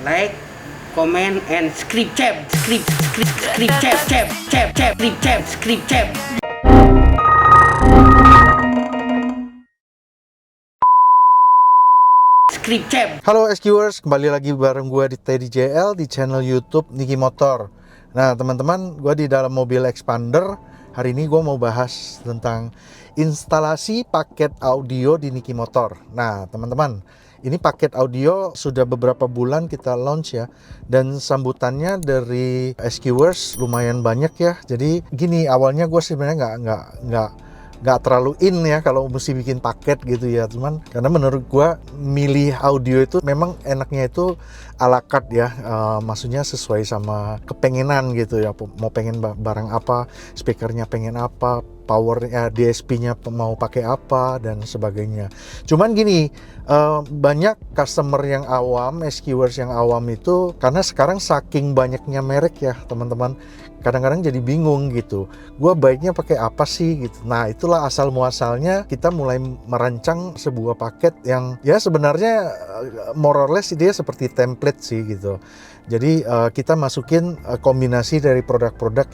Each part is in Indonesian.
like, comment, and script tab. Halo SQers, kembali lagi bareng gue di TDJL di channel YouTube NIKI Motor. Nah teman-teman, gue di dalam mobil expander. Hari ini gue mau bahas tentang instalasi paket audio di NIKI Motor. Nah teman-teman, ini paket audio sudah beberapa bulan kita launch ya. Dan sambutannya dari SQers lumayan banyak ya. Jadi gini, awalnya gue sebenarnya nggak terlalu in ya kalau mesti bikin paket gitu ya, cuman karena menurut gua milih audio itu memang enaknya itu ala carte ya, maksudnya sesuai sama kepengenan gitu ya, mau pengen barang apa, speakernya pengen apa, powernya, DSP-nya mau pakai apa dan sebagainya. Cuman gini, banyak customer yang awam, SQers yang awam itu karena sekarang saking banyaknya merek ya teman-teman, kadang-kadang jadi bingung gitu, gua baiknya pakai apa sih gitu. Nah itulah asal muasalnya kita mulai merancang sebuah paket yang ya sebenarnya more or less dia seperti template sih gitu. Jadi kita masukin kombinasi dari produk-produk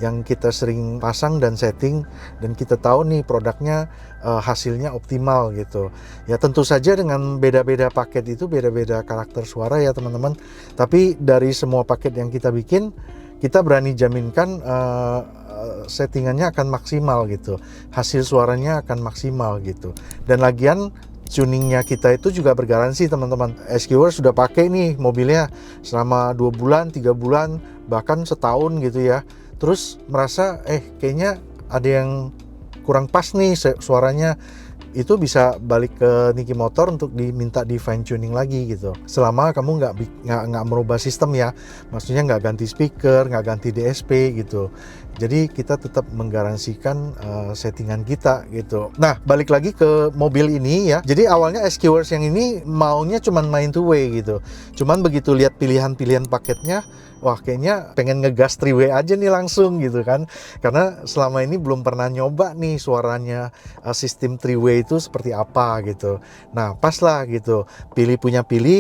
yang kita sering pasang dan setting, dan kita tahu nih produknya hasilnya optimal gitu. Ya tentu saja dengan beda-beda paket itu beda-beda karakter suara ya teman-teman. Tapi dari semua paket yang kita bikin, kita berani jaminkan settingannya akan maksimal gitu, hasil suaranya akan maksimal gitu. Dan lagian tuningnya kita itu juga bergaransi teman-teman. SQers sudah pakai nih mobilnya selama 2 bulan, 3 bulan, bahkan setahun gitu ya. Terus merasa kayaknya ada yang kurang pas nih suaranya, itu bisa balik ke NIKI Motor untuk diminta di fine tuning lagi gitu. Selama kamu nggak merubah sistem ya, maksudnya nggak ganti speaker, nggak ganti DSP gitu. Jadi kita tetap menggaransikan settingan kita gitu. Nah balik lagi ke mobil ini ya. Jadi awalnya SQers yang ini maunya cuman main two way gitu. Cuman begitu lihat pilihan-pilihan paketnya, wah kayaknya pengen ngegas 3-way aja nih langsung gitu kan. Karena selama ini belum pernah nyoba nih suaranya sistem 3-way itu seperti apa gitu. Nah pas lah gitu, pilih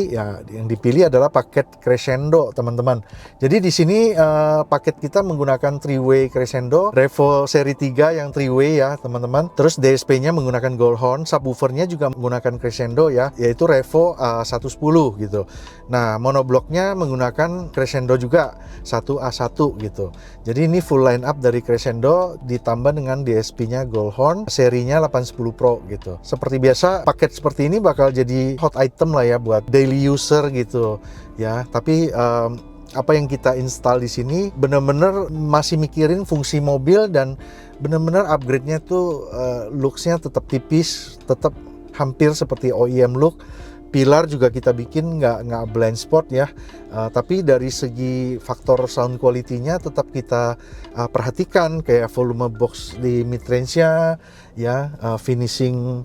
ya, yang dipilih adalah paket Crescendo teman-teman. Jadi di sini paket kita menggunakan 3-way Crescendo, Revo seri 3 yang 3-way ya teman-teman. Terus DSP-nya menggunakan Goldhorn, subwoofernya juga menggunakan Crescendo ya, yaitu Revo 110 gitu. Nah monobloknya menggunakan Crescendo juga 1A1 gitu. Jadi ini full line up dari Crescendo ditambah dengan DSP-nya Goldhorn, serinya 810 Pro gitu. Seperti biasa paket seperti ini bakal jadi hot item lah ya buat daily user gitu ya. Tapi apa yang kita install di sini benar-benar masih mikirin fungsi mobil, dan benar-benar upgrade-nya tuh looks-nya tetap tipis, tetap hampir seperti OEM look. Pilar juga kita bikin nggak blind spot ya, tapi dari segi faktor sound quality-nya tetap kita perhatikan, kayak volume box di mid range-nya ya, finishing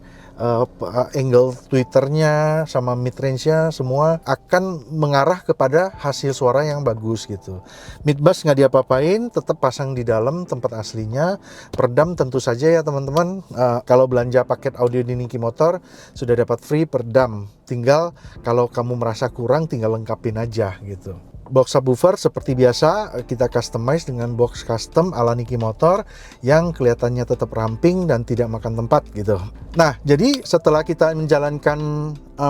angle tweeternya sama mid range-nya semua akan mengarah kepada hasil suara yang bagus gitu. Mid bass nggak diapa-apain, tetap pasang di dalam tempat aslinya. Peredam tentu saja ya teman-teman, kalau belanja paket audio di NIKI Motor sudah dapat free peredam. Tinggal kalau kamu merasa kurang tinggal lengkapin aja gitu. Box subwoofer seperti biasa kita customize dengan box custom ala NIKI Motor yang kelihatannya tetap ramping dan tidak makan tempat gitu. Nah jadi setelah kita menjalankan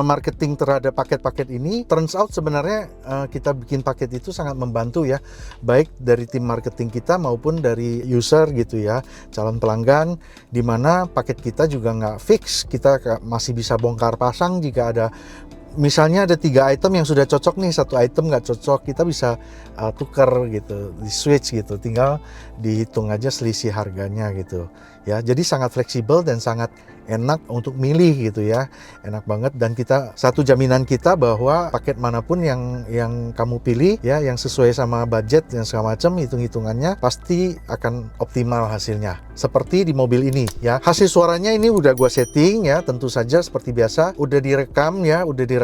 marketing terhadap paket-paket ini, turns out sebenarnya kita bikin paket itu sangat membantu ya, baik dari tim marketing kita maupun dari user gitu ya, calon pelanggan, dimana paket kita juga nggak fix, kita masih bisa bongkar pasang jika ada. Misalnya ada 3 item yang sudah cocok nih, 1 item nggak cocok, kita bisa tukar gitu, di switch gitu, tinggal dihitung aja selisih harganya gitu ya. Jadi sangat fleksibel dan sangat enak untuk milih gitu ya, enak banget. Dan kita satu jaminan kita bahwa paket manapun yang kamu pilih ya, yang sesuai sama budget dan segala macam, hitung-hitungannya pasti akan optimal hasilnya. Seperti di mobil ini ya, hasil suaranya ini udah gua setting ya, tentu saja seperti biasa udah direkam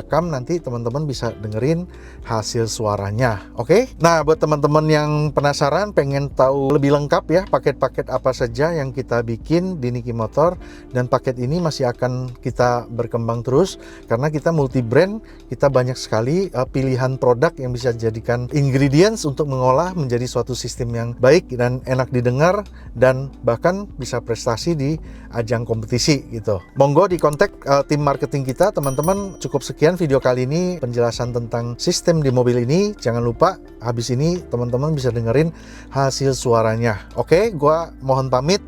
direkam nanti teman-teman bisa dengerin hasil suaranya. Oke? Nah, buat teman-teman yang penasaran pengen tahu lebih lengkap ya paket-paket apa saja yang kita bikin di NIKI Motor, dan paket ini masih akan kita berkembang terus karena kita multi brand, kita banyak sekali pilihan produk yang bisa dijadikan ingredients untuk mengolah menjadi suatu sistem yang baik dan enak didengar dan bahkan bisa prestasi di ajang kompetisi gitu. Monggo di kontak tim marketing kita teman-teman. Cukup sekian video kali ini penjelasan tentang sistem di mobil ini. Jangan lupa habis ini teman-teman bisa dengerin hasil suaranya. Oke, gua mohon pamit.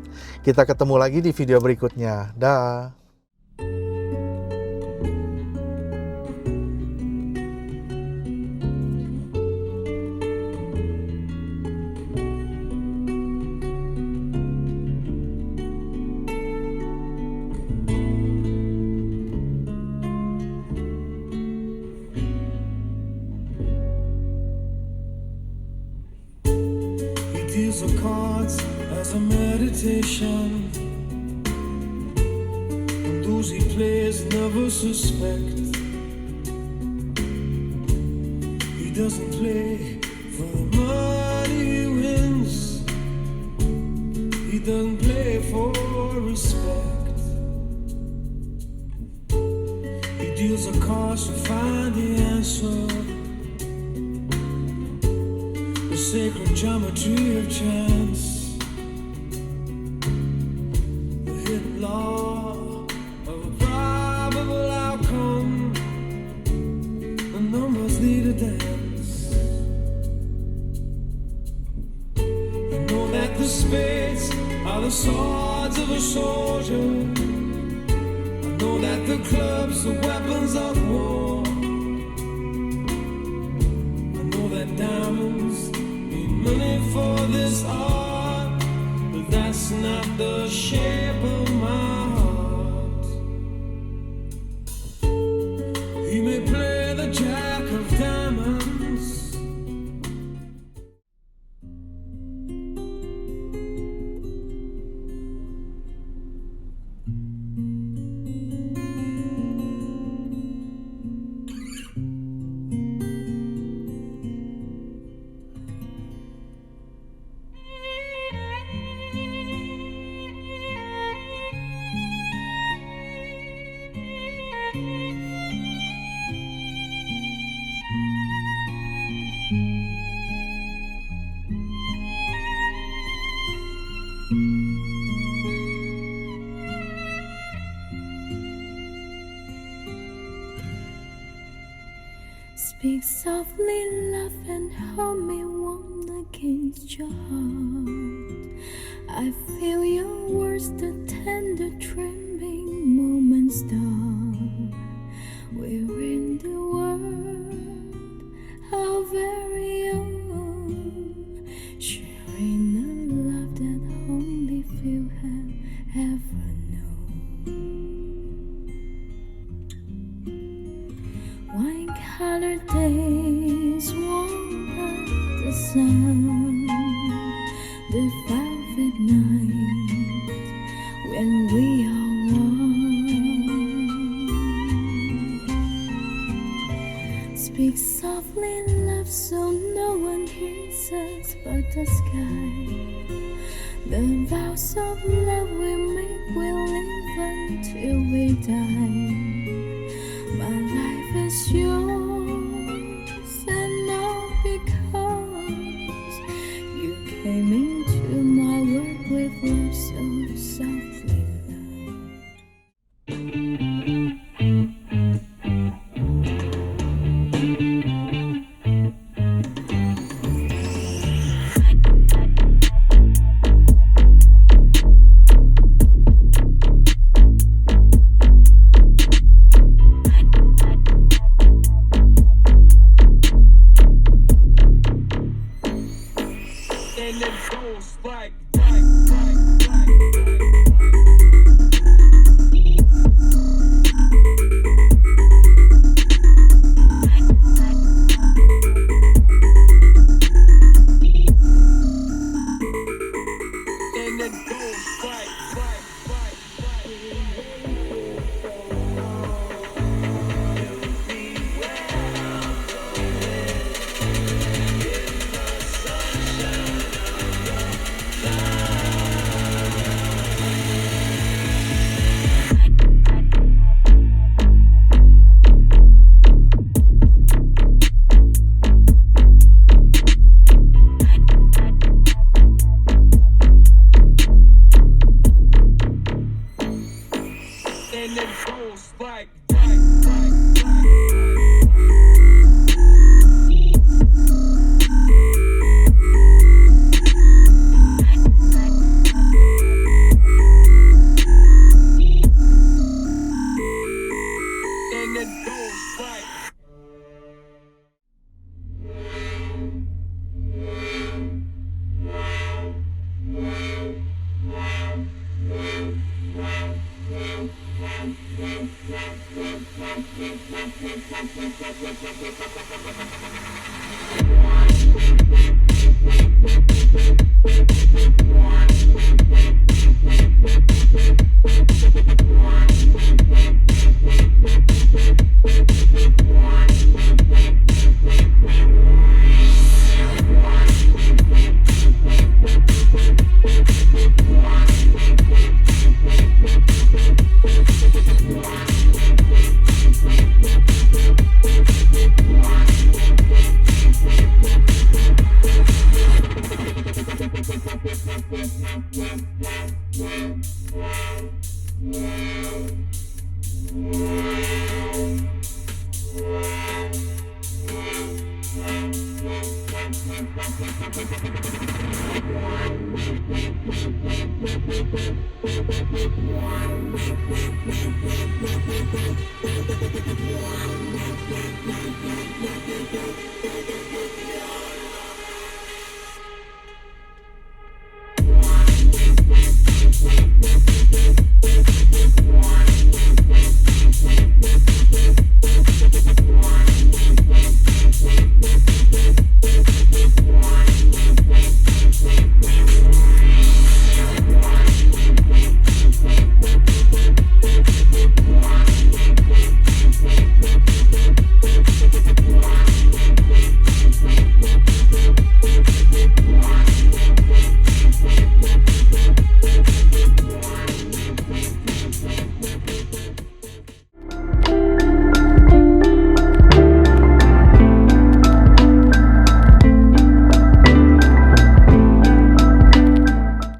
Kita ketemu lagi di video berikutnya. Dah. Deals the cards as a meditation, and those he plays never suspect. He doesn't play for the money he wins, he doesn't play for respect. He deals the cards to find the answer, the sacred geometry of chance, the hidden law of a probable outcome. The numbers need a dance. I know that the spades are the swords of a soldier. I know that the clubs are weapons of war. I know that diamonds money for this art, but that's not the shape of my heart. He may play the jack of diamonds, speak softly, laugh and hold me warm against your heart. I feel your words, the tender trembling moments start. We're in the world, our very own, sharing a love that only few have ever known. Wine-colored days warm by the sun, the velvet night when we are one. Speak softly, love, so no one hears us but the sky. The vows of love we make will live until we die. My life is yours, and all because you came into my world with love so softly, love. and it goes like